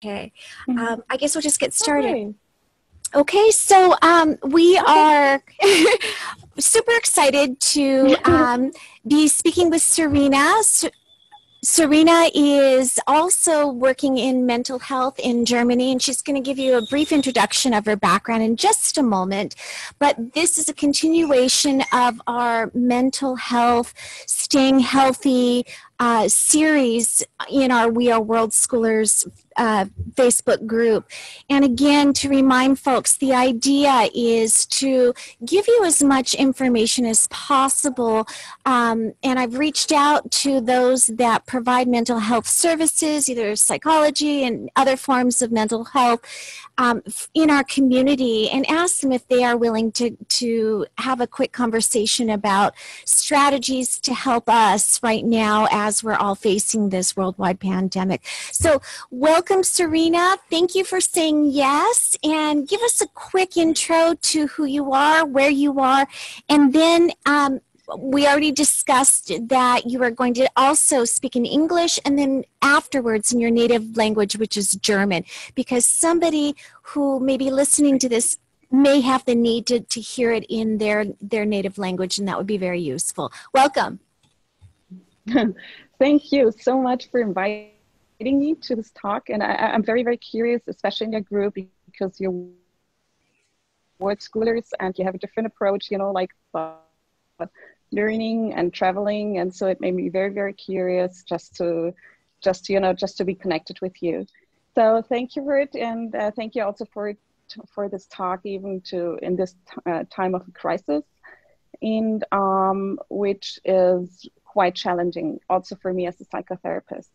Okay, Mhm. I guess we'll just get started. Hi. Okay, so we Okay. are super excited to be speaking with Serena. Serena is also working in mental health in Germany, and she's going to give you a brief introduction of her background in just a moment. But this is a continuation of our mental health, staying healthy series in our We Are World Schoolers Facebook group. And again, to remind folks, the idea is to give you as much information as possible, and I've reached out to those that provide mental health services, either psychology and other forms of mental health, in our community, and asked them if they are willing to have a quick conversation about strategies to help us right now as we're all facing this worldwide pandemic. So welcome, Serena. Thank you for saying yes, and give us a quick intro to who you are, where you are, and then we already discussed that you are going to also speak in English and then afterwards in your native language, which is German, because somebody who may be listening to this may have the need to hear it in their native language, and that would be very useful. Welcome. Thank you so much for inviting me to this talk. And I'm very, very curious, especially in your group, because you're word schoolers and you have a different approach, like learning and traveling. And so it made me very, very curious just to be connected with you. So thank you for it. And thank you also for this talk, even in this time of a crisis, and which is quite challenging also for me as a psychotherapist.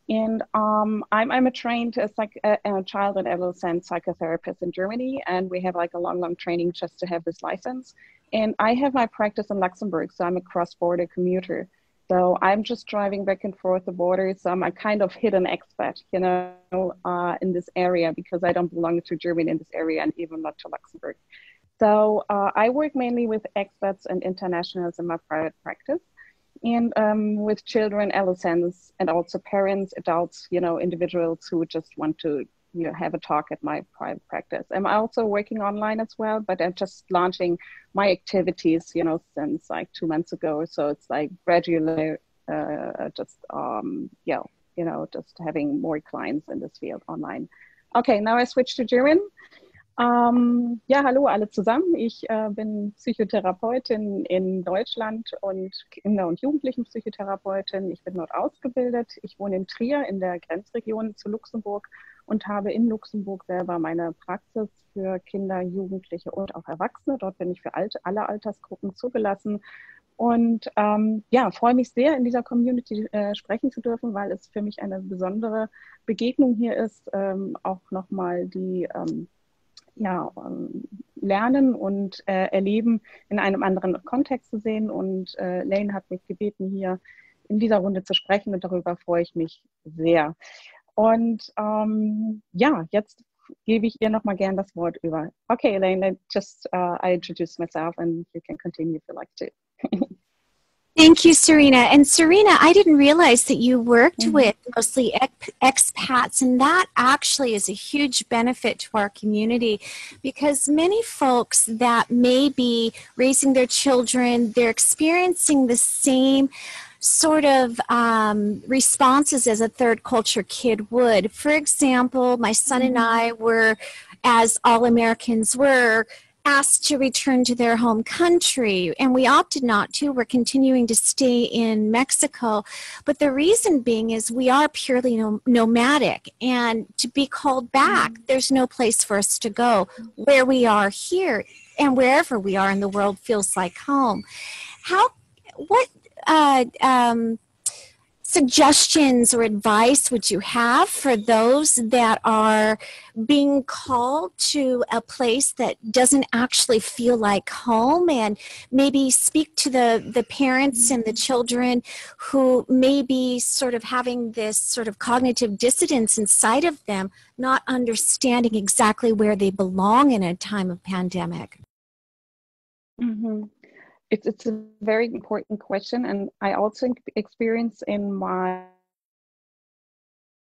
And I'm a trained a child and adolescent psychotherapist in Germany, and we have like a long training just to have this license. And I have my practice in Luxembourg, so I'm a cross-border commuter. So I'm just driving back and forth the border. So I'm a kind of hidden expat, in this area, because I don't belong to Germany in this area, and even not to Luxembourg. So I work mainly with expats and internationals in my private practice, and with children, adolescents, and also parents, adults, individuals who just want to have a talk at my private practice. I'm also working online as well, but I'm just launching my activities, since like 2 months ago. So it's like gradually just having more clients in this field online. Okay, now I switch to German. Ja, hallo alle zusammen. Ich bin Psychotherapeutin in Deutschland und Kinder- und Jugendlichenpsychotherapeutin. Ich bin dort ausgebildet. Ich wohne in Trier in der Grenzregion zu Luxemburg und habe in Luxemburg selber meine Praxis für Kinder, Jugendliche und auch Erwachsene. Dort bin ich für alle Altersgruppen zugelassen. Und ja, freue mich sehr, in dieser Community sprechen zu dürfen, weil es für mich eine besondere Begegnung hier ist. Auch nochmal die lernen und erleben in einem anderen Kontext zu sehen. Und Lane hat mich gebeten, hier in dieser Runde zu sprechen, und darüber freue ich mich sehr. Und ja, jetzt gebe ich ihr nochmal gern das Wort über. Okay, Lane, I introduce myself and you can continue if you like to. Thank you, Serena. And Serena, I didn't realize that you worked Mhm. with mostly expats, and that actually is a huge benefit to our community, because many folks that may be raising their children, they're experiencing the same sort of responses as a third culture kid would. For example, my son and I were, as all Americans were, asked to return to their home country, and we opted not to. We're continuing to stay in Mexico, but the reason being is we are purely nomadic, and to be called back, there's no place for us to go. Where we are here and wherever we are in the world feels like home. What uh, um, suggestions or advice would you have for those that are being called to a place that doesn't actually feel like home, and maybe speak to the parents and the children who may be sort of having this sort of cognitive dissonance inside of them, not understanding exactly where they belong in a time of pandemic? Mhm. It's a very important question, and I also experience in my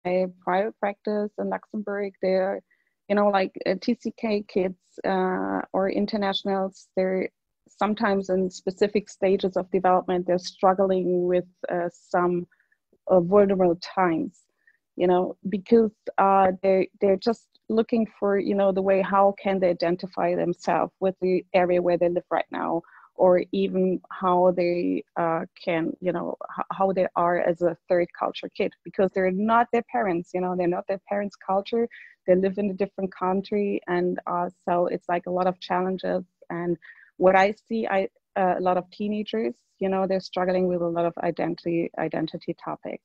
private practice in Luxembourg, they're, you know, like TCK kids or internationals, they're sometimes in specific stages of development, they're struggling with some vulnerable times, you know, because they're just looking for, you know, the way how can they identify themselves with the area where they live right now, or even how they can, you know, how they are as a third culture kid, because they're not their parents, you know, they're not their parents' culture. They live in a different country, and so it's like a lot of challenges. And what I see, a lot of teenagers, you know, they're struggling with a lot of identity topics,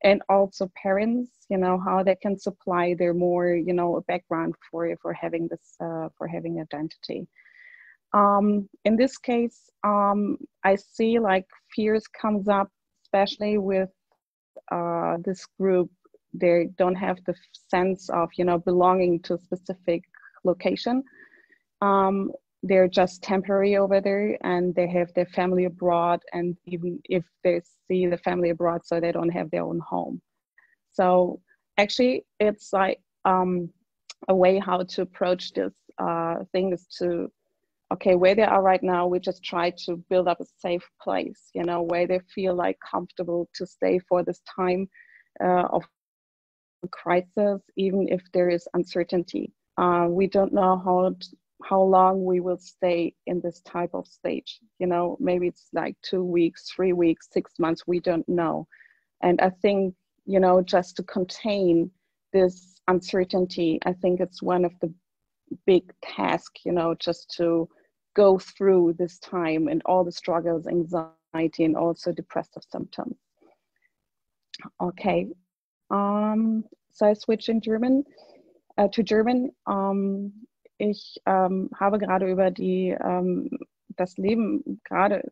and also parents, you know, how they can supply their more, you know, background for having this for having identity. In this case, I see like fears comes up, especially with this group. They don't have the sense of, you know, belonging to a specific location. They're just temporary over there, and they have their family abroad, and even if they see the family abroad, so they don't have their own home. So actually it's like a way how to approach this thing is to, okay, where they are right now, we just try to build up a safe place, you know, where they feel like comfortable to stay for this time of crisis, even if there is uncertainty. We don't know how long we will stay in this type of stage. You know, maybe it's like 2 weeks, 3 weeks, 6 months, we don't know. And I think, you know, just to contain this uncertainty, I think it's one of the big tasks, you know, just to go through this time and all the struggles, anxiety, and also depressive symptoms. Okay, so I switch in German to German. Ich habe gerade über das Leben gerade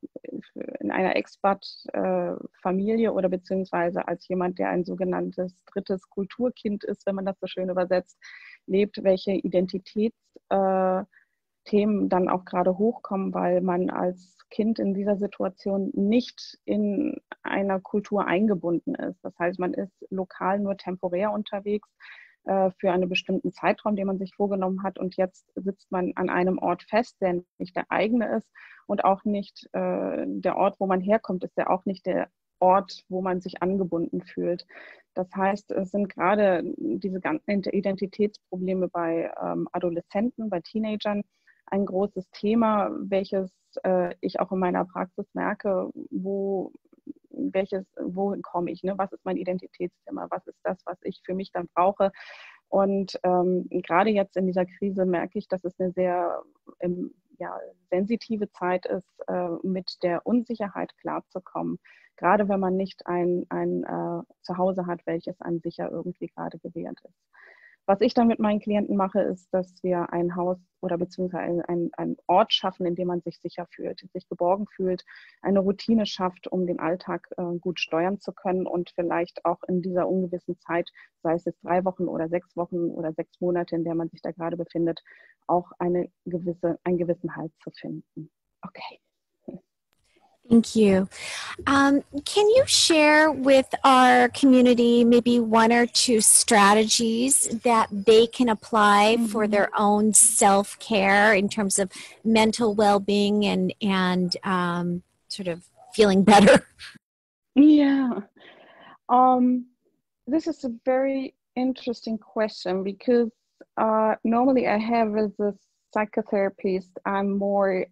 in einer Expat-Familie oder beziehungsweise als jemand, der ein sogenanntes drittes Kulturkind ist, wenn man das so schön übersetzt, lebt, welche Identitätsthemen dann auch gerade hochkommen, weil man als Kind in dieser Situation nicht in einer Kultur eingebunden ist. Das heißt, man ist lokal nur temporär unterwegs für einen bestimmten Zeitraum, den man sich vorgenommen hat, und jetzt sitzt man an einem Ort fest, der nicht der eigene ist, und auch nicht der Ort, wo man herkommt, ist ja auch nicht der Ort, wo man sich angebunden fühlt. Das heißt, es sind gerade diese ganzen Identitätsprobleme bei Adoleszenten, bei Teenagern ein großes Thema, welches ich auch in meiner Praxis merke, wohin komme ich, ne? Was ist mein Identitätsthema, was ist das, was ich für mich dann brauche. Und gerade jetzt in dieser Krise merke ich, dass es eine sehr sensitive Zeit ist, mit der Unsicherheit klarzukommen. Gerade wenn man nicht ein Zuhause hat, welches einem sicher irgendwie gerade gewährt ist. Was ich dann mit meinen Klienten mache, ist, dass wir ein Haus oder beziehungsweise einen Ort schaffen, in dem man sich sicher fühlt, sich geborgen fühlt, eine Routine schafft, um den Alltag gut steuern zu können und vielleicht auch in dieser ungewissen Zeit, sei es jetzt 3 Wochen oder 6 Wochen oder 6 Monate, in der man sich da gerade befindet, auch einen gewissen Halt zu finden. Okay. Thank you. Can you share with our community maybe 1 or 2 strategies that they can apply for their own self-care in terms of mental well-being and sort of feeling better? Yeah. This is a very interesting question because normally I have as a psychotherapist, I'm more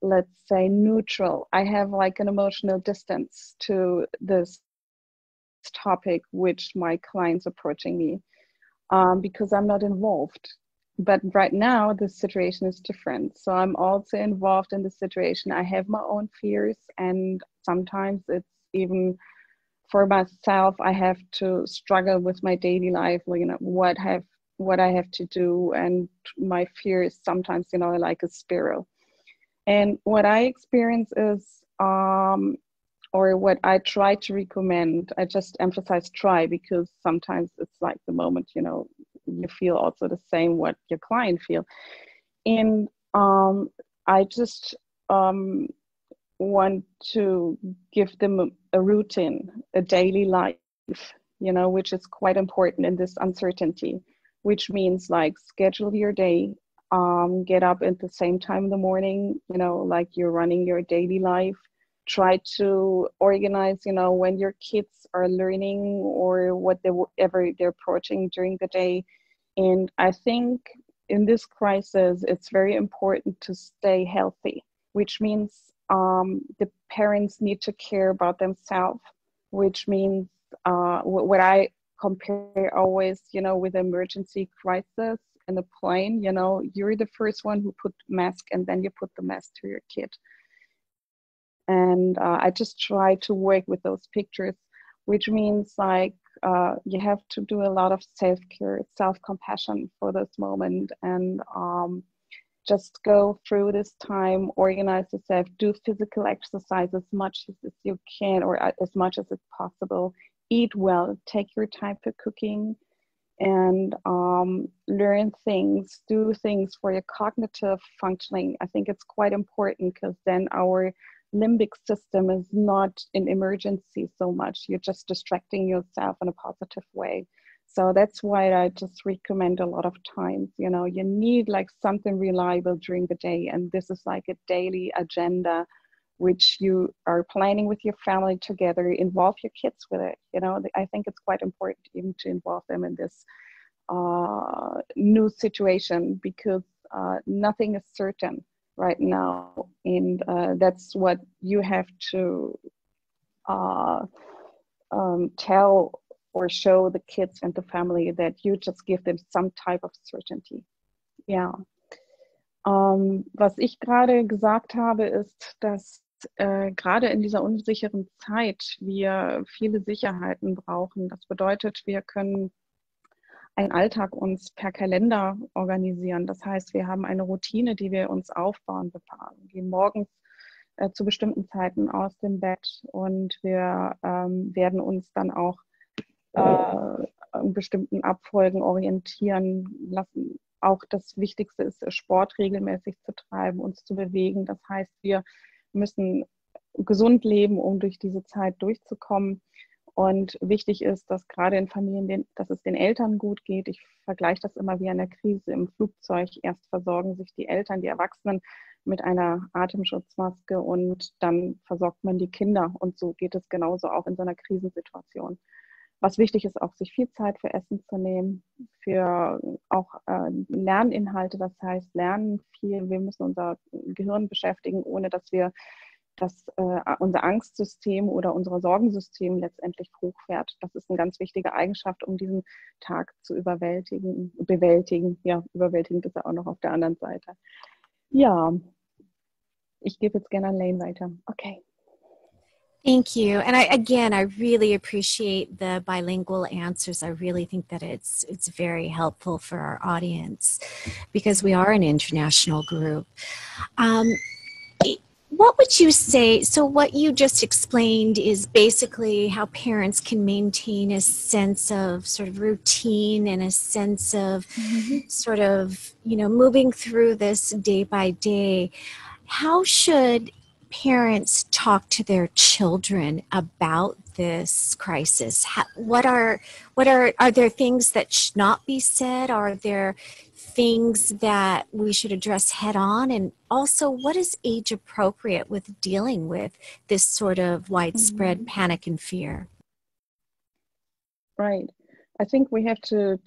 let's say neutral. I have like an emotional distance to this topic which my clients approaching me because I'm not involved. But right now the situation is different, so I'm also involved in the situation. I have my own fears, and sometimes it's even for myself I have to struggle with my daily life, you know, what I have to do, and my fear is sometimes, you know, like a spiral. And what I experience is, or what I try to recommend, I just emphasize try because sometimes it's like the moment, you know, you feel also the same what your client feel. And I just want to give them a routine, a daily life, which is quite important in this uncertainty, which means like schedule your day, get up at the same time in the morning, like you're running your daily life. Try to organize, when your kids are learning or whatever they're approaching during the day. And I think in this crisis, it's very important to stay healthy, which means the parents need to care about themselves, which means what I compare always, with emergency crisis in the plane, you're the first one who put mask and then you put the mask to your kid. And I just try to work with those pictures, which means like you have to do a lot of self-care, self-compassion for this moment, and just go through this time, organize yourself, do physical exercise as much as you can or as much as it's possible, eat well, take your time for cooking, and learn things, do things for your cognitive functioning. I think it's quite important because then our limbic system is not in emergency so much. You're just distracting yourself in a positive way. So that's why I just recommend a lot of times, you need like something reliable during the day. And this is like a daily agenda, which you are planning with your family together. Involve your kids with it. I think it's quite important even to involve them in this new situation, because nothing is certain right now. And that's what you have to tell or show the kids and the family, that you just give them some type of certainty. Ja. Was ich gerade gesagt habe, ist, dass gerade in dieser unsicheren Zeit wir viele Sicherheiten brauchen. Das bedeutet, wir können einen Alltag uns per Kalender organisieren. Das heißt, wir haben eine Routine, die wir uns aufbauen. Wir gehen morgens zu bestimmten Zeiten aus dem Bett, und wir werden uns dann auch an bestimmten Abfolgen orientieren lassen. Auch das Wichtigste ist, Sport regelmäßig zu treiben, uns zu bewegen. Das heißt, wir müssen gesund leben, um durch diese Zeit durchzukommen. Und wichtig ist, dass gerade in Familien, dass es den Eltern gut geht. Ich vergleiche das immer wie eine Krise im Flugzeug. Erst versorgen sich die Eltern, die Erwachsenen, mit einer Atemschutzmaske, und dann versorgt man die Kinder. Und so geht es genauso auch in so einer Krisensituation. Was wichtig ist, auch sich viel Zeit für Essen zu nehmen, für auch Lerninhalte. Das heißt, lernen viel. Wir müssen unser Gehirn beschäftigen, ohne dass wir unser Angstsystem oder unser Sorgensystem letztendlich hochfährt. Das ist eine ganz wichtige Eigenschaft, um diesen Tag zu bewältigen. Ja, überwältigend ist er auch noch auf der anderen Seite. Ja, ich gebe jetzt gerne an Lane weiter. Okay. Thank you. And I really appreciate the bilingual answers. I really think that it's very helpful for our audience, because we are an international group. What would you say? So what you just explained is basically how parents can maintain a sense of sort of routine and a sense of sort of, moving through this day by day. How should parents talk to their children about this crisis? Are there things that should not be said? Are there things that we should address head on? And also, what is age appropriate with dealing with this sort of widespread panic and fear? Right. I think we have to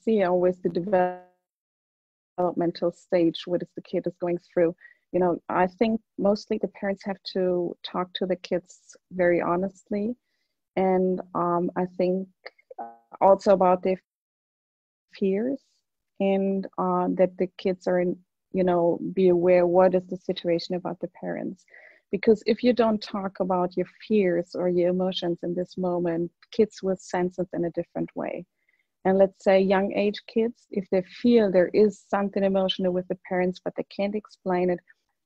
see always the developmental stage, what the kid is going through. I think mostly the parents have to talk to the kids very honestly. And I think also about their fears, and that the kids are, be aware what is the situation about the parents. Because if you don't talk about your fears or your emotions in this moment, kids will sense it in a different way. And let's say young age kids, if they feel there is something emotional with the parents, but they can't explain it,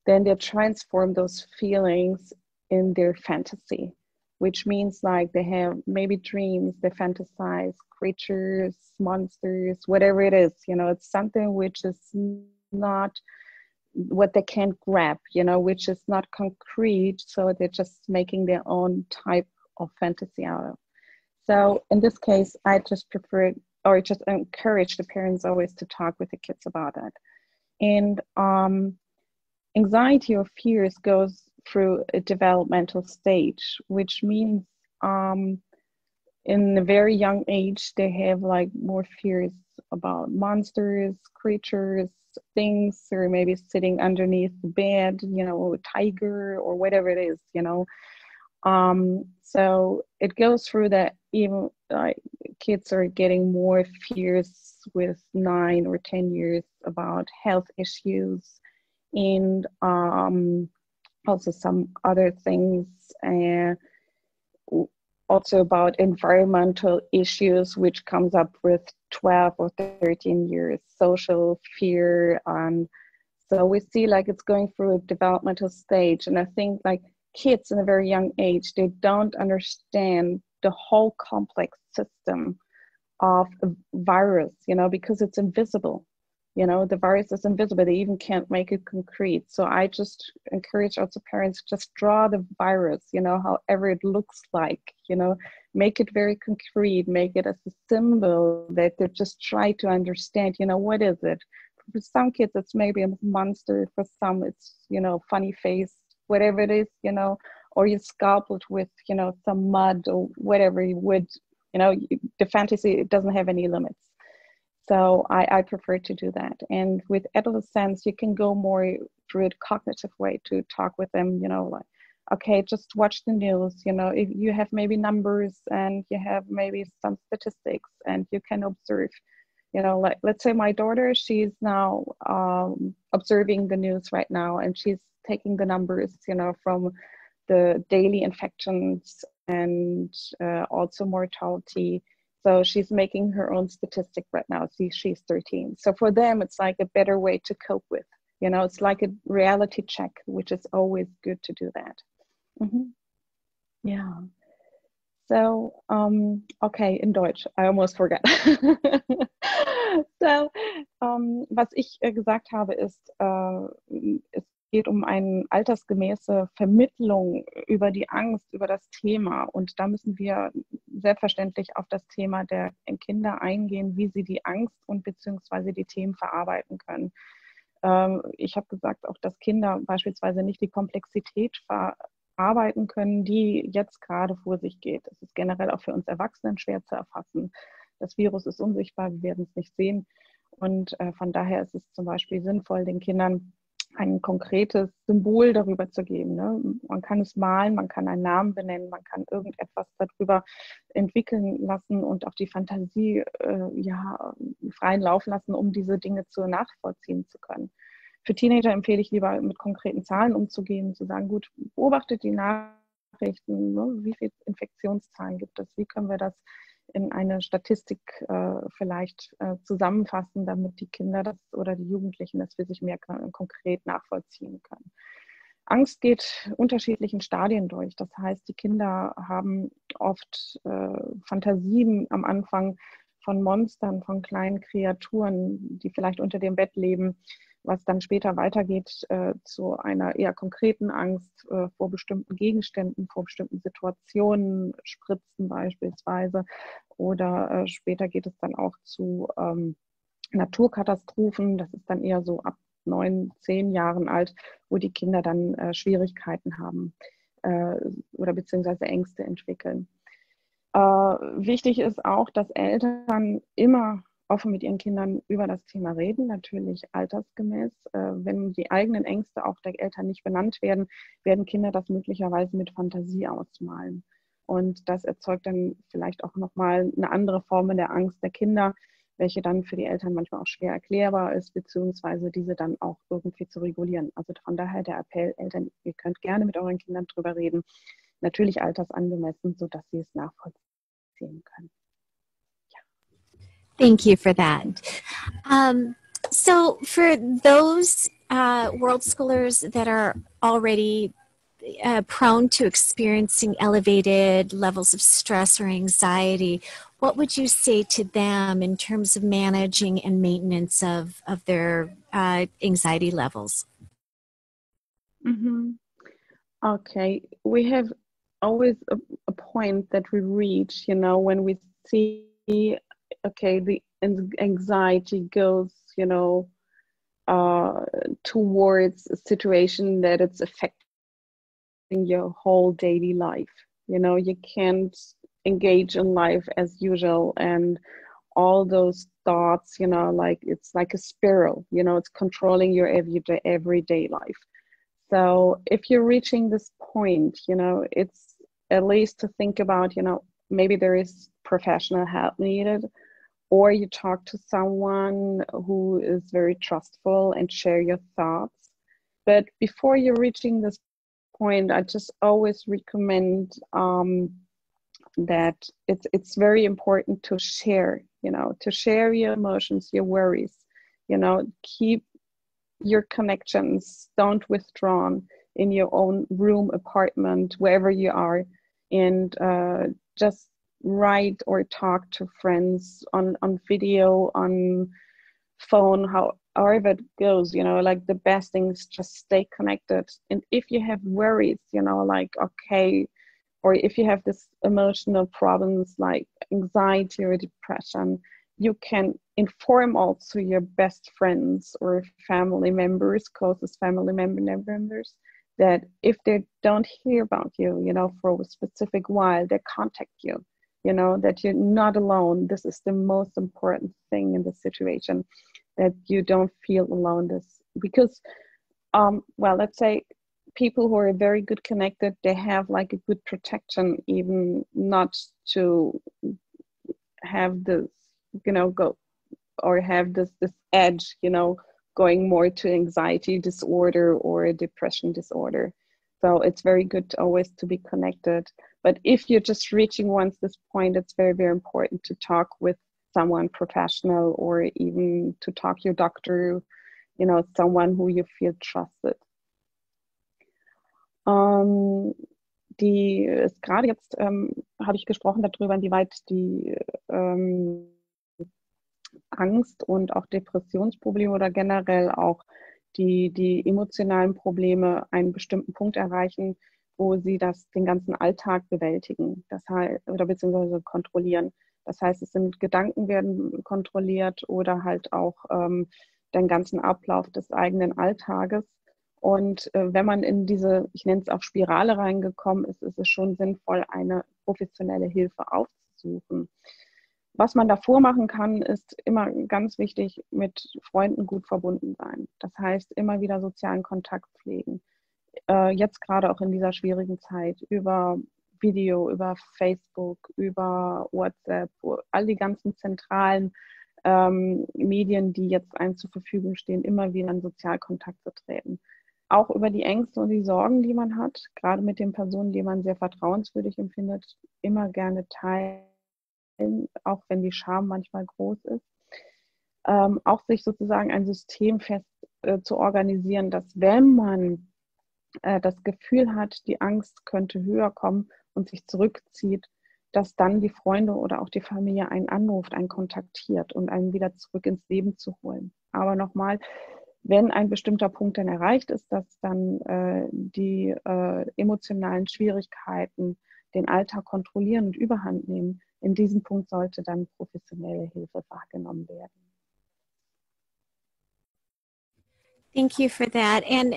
then they transform those feelings in their fantasy, which means like they have maybe dreams, they fantasize creatures, monsters, whatever it is, it's something which is not what they can't grab, which is not concrete. So they're just making their own type of fantasy out of. So in this case, I just prefer or just encourage the parents always to talk with the kids about it. And anxiety or fears goes through a developmental stage, which means in a very young age, they have like more fears about monsters, creatures, things, or maybe sitting underneath the bed, a tiger or whatever it is, So it goes through that even like kids are getting more fears with 9 or 10 years about health issues and also some other things. Also about environmental issues, which comes up with 12 or 13 years, social fear. And so we see like it's going through a developmental stage. And I think like kids in a very young age, they don't understand the whole complex system of a virus, because it's invisible. The virus is invisible. They even can't make it concrete. So I just encourage also parents, just draw the virus, however it looks like, make it very concrete, make it as a symbol that they just try to understand, what is it? For some kids, it's maybe a monster. For some, it's, funny face, whatever it is, or you sculpt it with, some mud or whatever you would, the fantasy, it doesn't have any limits. So I prefer to do that. And with adolescents, you can go more through a cognitive way to talk with them, like, okay, just watch the news, if you have maybe numbers and you have maybe some statistics and you can observe, like let's say my daughter, she's now observing the news right now and she's taking the numbers, from the daily infections and also mortality. So she's making her own statistic right now. See, she's 13. So for them, it's like a better way to cope with. It's like a reality check, which is always good to do that. Mm-hmm. Yeah. So, okay, in Deutsch. I almost forgot. So, was ich gesagt habe, ist, es geht um eine altersgemäße Vermittlung über die Angst, über das Thema. Und da müssen wir selbstverständlich auf das Thema der Kinder eingehen, wie sie die Angst und beziehungsweise die Themen verarbeiten können. Ich habe gesagt, auch dass Kinder beispielsweise nicht die Komplexität verarbeiten können, die jetzt gerade vor sich geht. Es ist generell auch für uns Erwachsenen schwer zu erfassen. Das Virus ist unsichtbar, wir werden es nicht sehen. Und von daher ist es zum Beispiel sinnvoll, den Kindern ein konkretes Symbol darüber zu geben. Ne? Man kann es malen, man kann einen Namen benennen, man kann irgendetwas darüber entwickeln lassen und auch die Fantasie freien Lauf lassen, um diese Dinge nachvollziehen zu können. Für Teenager empfehle ich lieber mit konkreten Zahlen umzugehen, zu sagen, gut, beobachtet die Nachrichten, ne? Wie viele Infektionszahlen gibt es, wie können wir das in eine Statistik vielleicht zusammenfassen, damit die Kinder das oder die Jugendlichen das für sich mehr konkret nachvollziehen können. Angst geht unterschiedlichen Stadien durch. Das heißt, die Kinder haben oft Fantasien am Anfang von Monstern, von kleinen Kreaturen, die vielleicht unter dem Bett leben, was dann später weitergeht zu einer eher konkreten Angst vor bestimmten Gegenständen, vor bestimmten Situationen, Spritzen beispielsweise. Oder später geht es dann auch zu Naturkatastrophen. Das ist dann eher so ab 9, 10 Jahren alt, wo die Kinder dann Schwierigkeiten haben oder beziehungsweise Ängste entwickeln. Wichtig ist auch, dass Eltern immer offen mit ihren Kindern über das Thema reden, natürlich altersgemäß. Wenn die eigenen Ängste auch der Eltern nicht benannt werden, werden Kinder das möglicherweise mit Fantasie ausmalen. Und das erzeugt dann vielleicht auch nochmal eine andere Form der Angst der Kinder, welche dann für die Eltern manchmal auch schwer erklärbar ist, beziehungsweise diese dann auch irgendwie zu regulieren. Also von daher der Appell, Eltern, ihr könnt gerne mit euren Kindern drüber reden, natürlich altersangemessen, sodass sie es nachvollziehen können. Thank you for that. So for those world schoolers that are already prone to experiencing elevated levels of stress or anxiety, what would you say to them in terms of managing and maintenance of their anxiety levels? Mm-hmm. Okay, we have always a point that we reach, you know, when we see, okay, the anxiety goes, you know, towards a situation that it's affecting your whole daily life. You know, you can't engage in life as usual, and all those thoughts, you know, like it's like a spiral, you know, it's controlling your everyday life. So if you're reaching this point, you know, it's at least to think about, you know, maybe there is professional help needed, or you talk to someone who is very trustful and share your thoughts. But before you're reaching this point, I just always recommend that it's very important to share, you know, to share your emotions, your worries, you know, keep your connections, don't withdraw in your own room, apartment, wherever you are, and just write or talk to friends on video, on phone, however it goes, you know, like the best thing is just stay connected. And if you have worries, you know, like, okay, or if you have this emotional problems like anxiety or depression, you can inform also your best friends or family members, closest family members, that if they don't hear about you, you know, for a specific while, they contact you, you know, that you're not alone. This is the most important thing in the situation, that you don't feel alone. This because, well, let's say people who are very good connected, they have like a good protection, even not to have this, you know, go or have this edge, you know, going more to anxiety disorder or depression disorder. So it's very good to always to be connected. But if you're just reaching once this point, it's very, very important to talk with someone professional, or even to talk to your doctor, you know, someone who you feel trusted. Gerade jetzt habe ich gesprochen darüber, inwieweit die Angst und auch Depressionsprobleme oder generell auch die emotionalen Probleme einen bestimmten Punkt erreichen, wo sie den ganzen Alltag bewältigen, das heißt, oder beziehungsweise kontrollieren. Das heißt, es sind Gedanken werden kontrolliert oder halt auch den ganzen Ablauf des eigenen Alltages. Und wenn man in diese, ich nenne es auch Spirale reingekommen ist, ist es schon sinnvoll, eine professionelle Hilfe aufzusuchen. Was man davor machen kann, ist immer ganz wichtig, mit Freunden gut verbunden sein. Das heißt, immer wieder sozialen Kontakt pflegen. Jetzt gerade auch in dieser schwierigen Zeit über Video, über Facebook, über WhatsApp, all die ganzen zentralen Medien, die jetzt einem zur Verfügung stehen, immer wieder in Sozialkontakt zu treten. Auch über die Ängste und die Sorgen, die man hat, gerade mit den Personen, die man sehr vertrauenswürdig empfindet, immer gerne teilen, auch wenn die Scham manchmal groß ist. Auch sich sozusagen ein System fest zu organisieren, dass wenn man das Gefühl hat, die Angst könnte höher kommen und sich zurückzieht, dass dann die Freunde oder auch die Familie einen anruft, einen kontaktiert und einen wieder zurück ins Leben zu holen. Aber nochmal, wenn ein bestimmter Punkt dann erreicht ist, dass dann die emotionalen Schwierigkeiten den Alltag kontrollieren und überhand nehmen, in diesem Punkt sollte dann professionelle Hilfe wahrgenommen werden. Thank you for that. And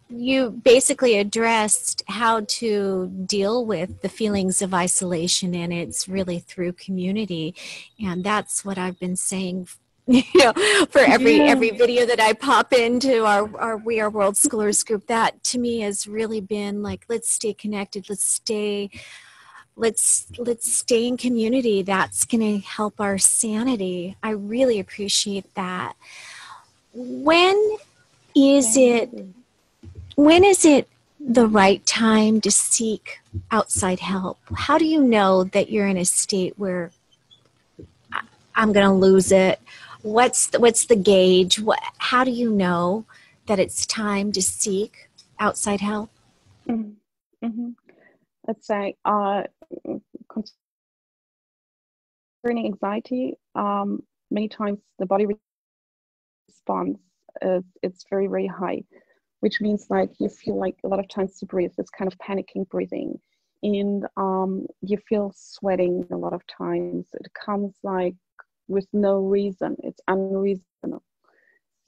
you basically addressed how to deal with the feelings of isolation, and it's really through community. And that's what I've been saying, you know, for every video that I pop into our We Are World Schoolers group. That to me has really been like, let's stay connected, let's stay in community. That's going to help our sanity. I really appreciate that. When is it the right time to seek outside help? How do you know that you're in a state where I'm going to lose it? What's the gauge? How do you know that it's time to seek outside help? Mm-hmm. Mm-hmm. Let's say concerning anxiety, many times the body response it's very, very high, which means like you feel like a lot of times to breathe, it's kind of panicking breathing. and you feel sweating a lot of times. It comes like with no reason. It's unreasonable.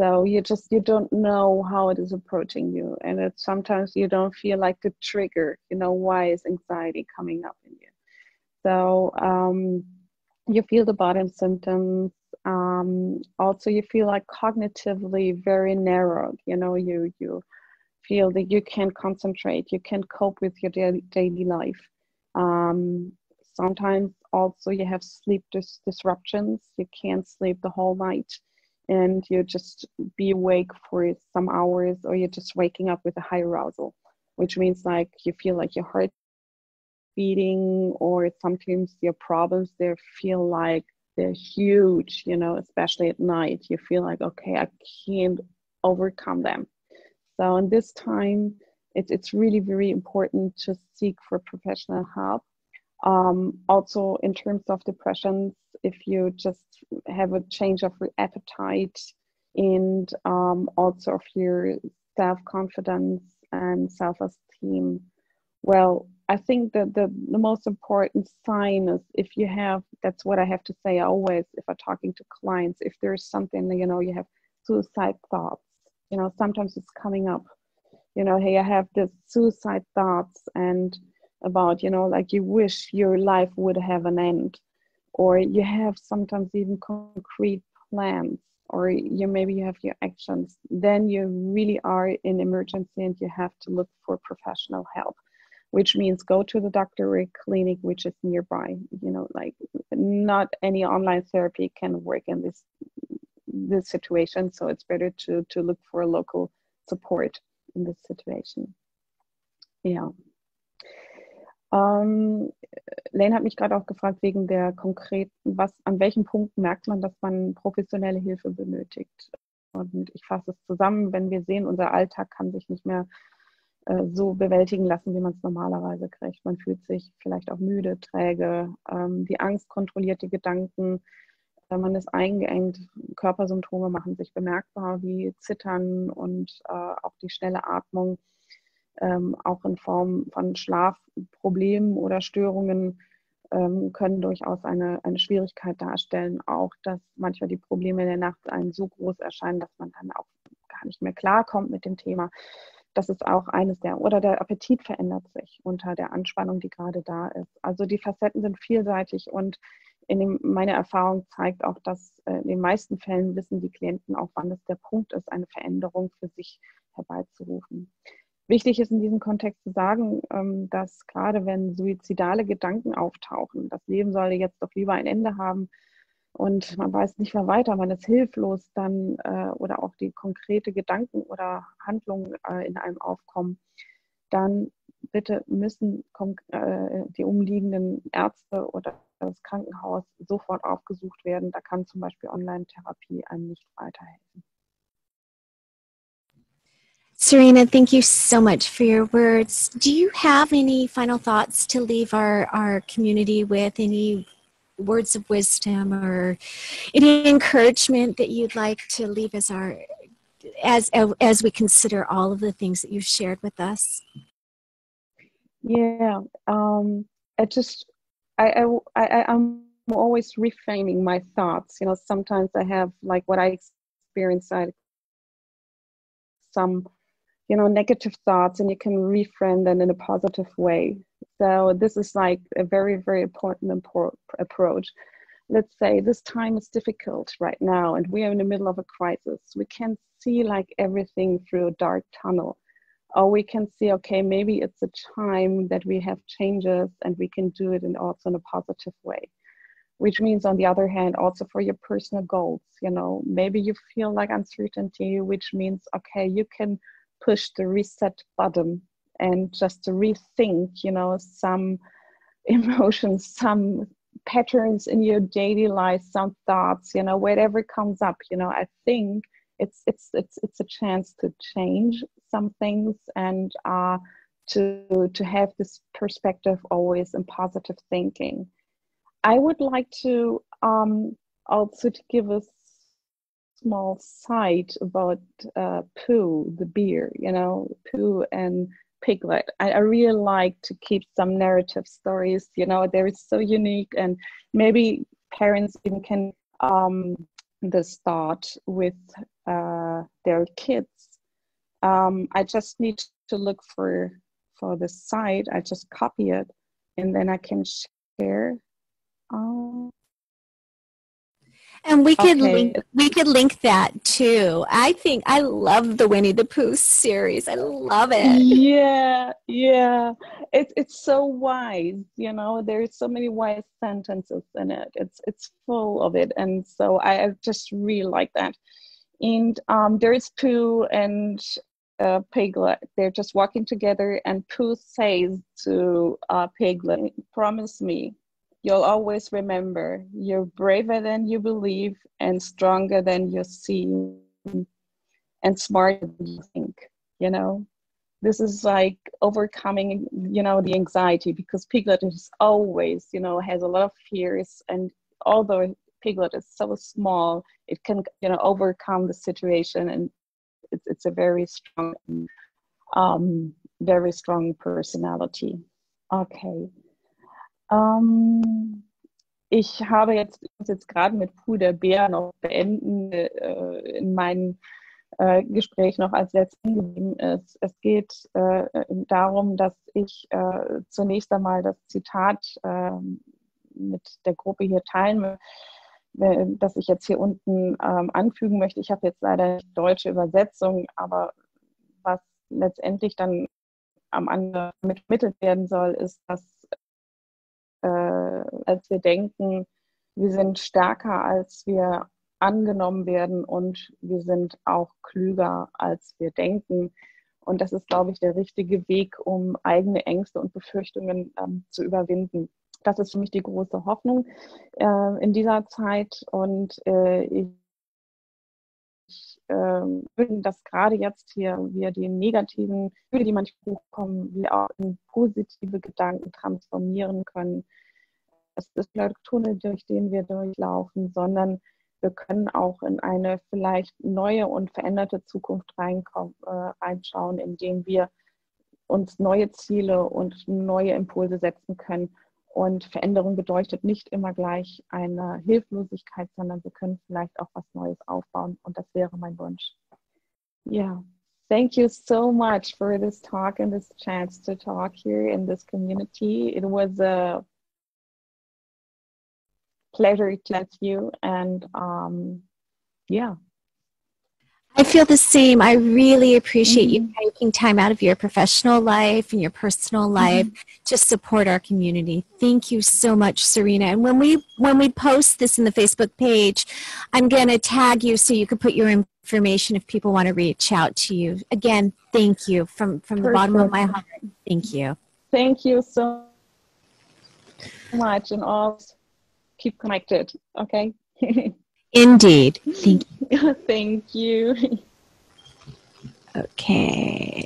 So you don't know how it is approaching you, and it's sometimes you don't feel like the trigger. Why is anxiety coming up in you? So you feel the bottom symptoms. Also, you feel like cognitively very narrowed. You feel that you can't concentrate, you can't cope with your daily life. Um, Sometimes also you have sleep disruptions. You can't sleep the whole night, and you just be awake for some hours, or you're just waking up with a high arousal, which means like you feel like your heart beating, or sometimes your problems they feel like they're huge, especially at night. You feel like, okay, I can't overcome them. So in this time, it's really very important to seek for professional help. Also, in terms of depressions, if you just have a change of appetite, and also of your self-confidence and self-esteem, well, I think that the most important sign is if you have, that's what I have to say always if I'm talking to clients, if there's something, you have suicide thoughts, sometimes it's coming up, hey, I have this suicide thoughts, and about, like you wish your life would have an end, or you have sometimes even concrete plans, or maybe you have your actions, then you really are in emergency and you have to look for professional help, which means go to the doctor or clinic which is nearby. Like not any online therapy can work in this situation, so it's better to look for local support in this situation. Ja. Lane hat mich gerade auch gefragt wegen der konkreten, an welchen Punkten merkt man, dass man professionelle Hilfe benötigt. Und ich fasse es zusammen, wenn wir sehen, unser Alltag kann sich nicht mehr so bewältigen lassen, wie man es normalerweise kriegt. Man fühlt sich vielleicht auch müde, träge, die Angst kontrolliert die Gedanken, man ist eingeengt, Körpersymptome machen sich bemerkbar, wie Zittern und auch die schnelle Atmung, auch in Form von Schlafproblemen oder Störungen können durchaus eine Schwierigkeit darstellen. Auch, dass manchmal die Probleme in der Nacht einem so groß erscheinen, dass man dann auch gar nicht mehr klarkommt mit dem Thema. Das ist auch eines oder der Appetit verändert sich unter der Anspannung, die gerade da ist. Also die Facetten sind vielseitig, und meine Erfahrung zeigt auch, dass in den meisten Fällen wissen die Klienten auch, wann es der Punkt ist, eine Veränderung für sich herbeizurufen. Wichtig ist in diesem Kontext zu sagen, dass gerade wenn suizidale Gedanken auftauchen, das Leben soll jetzt doch lieber ein Ende haben und man weiß nicht mehr weiter, man ist hilflos, dann oder auch die konkrete Gedanken oder Handlungen in einem aufkommen, dann bitte müssen die umliegenden Ärzte oder das Krankenhaus sofort aufgesucht werden. Da kann zum Beispiel Online-Therapie einem nicht weiterhelfen. Serena, thank you so much for your words. Do you have any final thoughts to leave our community with? Any words of wisdom or any encouragement that you'd like to leave as we consider all of the things that you've shared with us? Yeah, I'm always reframing my thoughts. Sometimes I have like what I experience, some negative thoughts, and you can reframe them in a positive way. So this is like a very, very important approach. Let's say this time is difficult right now and we are in the middle of a crisis. We can't see like everything through a dark tunnel. Or we can see, okay, maybe it's a time that we have changes and we can do it also in a positive way. Which means, on the other hand, also for your personal goals, maybe you feel like uncertainty, which means, okay, you can push the reset button and just to rethink, some emotions, some patterns in your daily life, some thoughts, whatever comes up, I think it's a chance to change some things and to have this perspective always in positive thinking. I would like to also to give a small side about Pooh, the beer, Pooh and Piglet. I really like to keep some narrative stories. They're so unique, and maybe parents even can this start with their kids. I just need to look for the site. I just copy it, and then I can share. And we could link that too. I think I love the Winnie the Pooh series. I love it. Yeah. It's so wise. There's so many wise sentences in it. It's full of it, and so I just really like that. And there's Pooh and Piglet. They're just walking together, and Pooh says to Piglet, "Promise me. You'll always remember, you're braver than you believe, and stronger than you seem, and smarter than you think." This is like overcoming, the anxiety, because Piglet is always, has a lot of fears. And although Piglet is so small, it can, overcome the situation. And it's a very strong personality. Okay. Ich habe jetzt gerade mit Pooh der Bär noch beenden in meinem Gespräch noch als letztes geblieben ist. Es geht darum, dass ich zunächst einmal das Zitat mit der Gruppe hier teilen will, das ich jetzt hier unten anfügen möchte. Ich habe jetzt leider nicht deutsche Übersetzung, aber was letztendlich dann am Ende vermittelt werden soll, ist, dass als wir denken, wir sind stärker, als wir angenommen werden, und wir sind auch klüger, als wir denken. Und das ist, glaube ich, der richtige Weg, um eigene Ängste und Befürchtungen zu überwinden. Das ist für mich die große Hoffnung in dieser Zeit. Und ich würde, dass gerade jetzt hier wir die negativen Gefühle, die manchmal hochkommen, wir auch in positive Gedanken transformieren können. Es ist der Tunnel, durch den wir durchlaufen, sondern wir können auch in eine vielleicht neue und veränderte Zukunft reinschauen, indem wir uns neue Ziele und neue Impulse setzen können. Und Veränderung bedeutet nicht immer gleich eine Hilflosigkeit, sondern wir können vielleicht auch was Neues aufbauen. Und das wäre mein Wunsch. Yeah. Thank you so much for this talk and this chance to talk here in this community. It was a pleasure to meet you, and yeah. I feel the same. I really appreciate you taking time out of your professional life and your personal life to support our community. Thank you so much, Serena. And when we post this in the Facebook page, I'm going to tag you so you can put your information if people want to reach out to you. Again, thank you from the bottom of my heart. Thank you. Thank you so much, and all keep connected. Okay. Indeed. Thank you. Thank you. Okay.